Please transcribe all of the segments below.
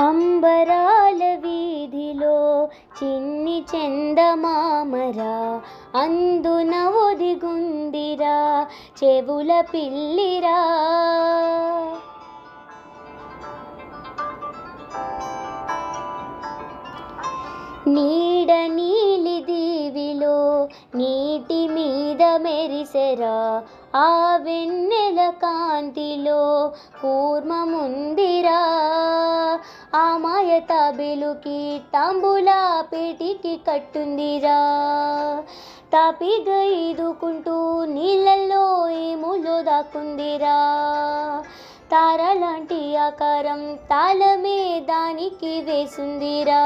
అంబరాల వీధిలో చిన్ని చందమామరా, అందున ఒదిగుందిరా చెవుల పిల్లిరా. నీడ నీలి దీవిలో నీటి మీద మెరిసెరా, ఆ వెన్నెల కాంతిలో కూర్మముందిరా. ఆ మాయ తాబేలుకి తాంబూలా పేటికి కట్టుందిరా, తాపిగా ఈదుకుంటూ నీళ్ళల్లో ఏములో దాక్కుందిరా. తారలాంటి ఆకారం తాళమే దానికి వేసుందిరా,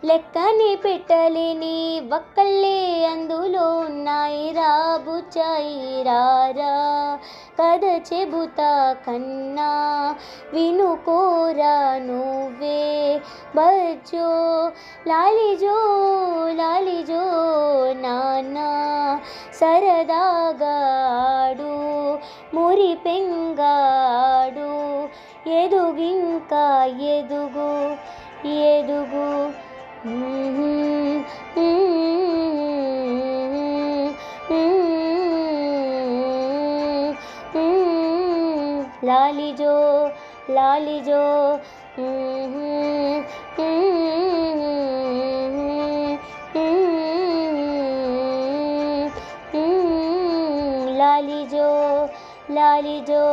లెక్కని పెట్టలేని వక్కల్లే అందులో ఉన్నాయిరా. బుచ్చాయి రారా కథ చెబుతా కన్నా, వినుకోరా నువ్వే బజ్జో లాలిజో లాలిజో నాన్నా. సరదాగా ఆడు మురి పెంగాడు, ఎదుగింకా ఎదుగు ఎదుగు. లాలిజో లాలిజో లాలిజో లాలిజో.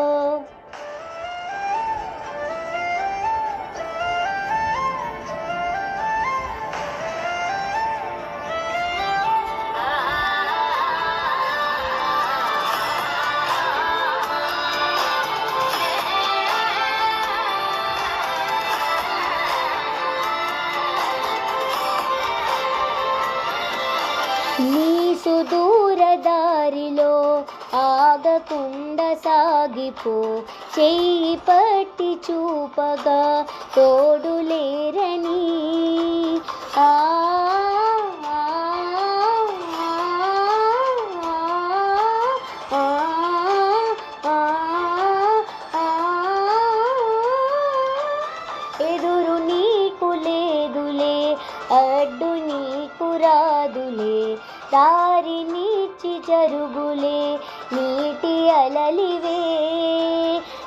నీ సుదూర దారిలో ఆగకుండా సాగిపో, చెయ్యి పట్టి చూపగా తోడులేరని. ఆ ఎదురు నీకు లేదులే, అడ్డు నీకు రాదులే, దారి నీచి జరుగులే నీటి అలలివే.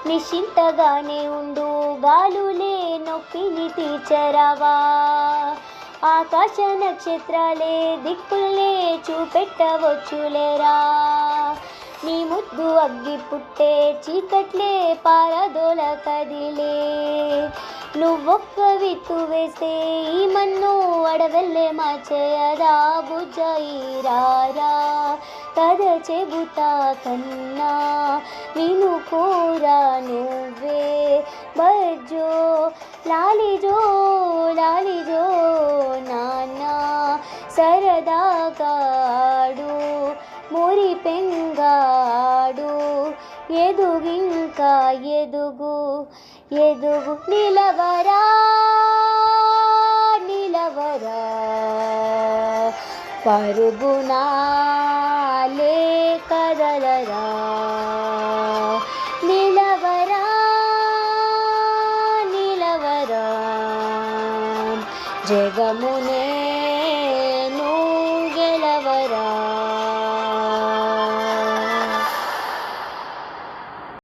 నిశ్చింతగానే ఉండు, గాలులే నొప్పిని తీర్చరావా. ఆకాశ నక్షత్రాలే దిక్కులే చూపెట్టవచ్చులేరా. నీ ముద్దు అగ్గి పుట్టే చీకట్లే పారదోల కదిలే. నువ్వొక్క విత్తు వేస్తే ఈ మన్ను అడవెల్లే మార్చేయదా. బుజ్జాయి రారా కథ చెబుతా కన్నా, వినుకోరా నువ్వే బజ్జో లాలిజో లాలిజో నాన్నా. సరదాగా ఆడు మురి పెంగాడు, ఎదుగింకా ఎదుగు ఎదుగు. నిలవరా నిలవరా పరుగునా లే కదలరా.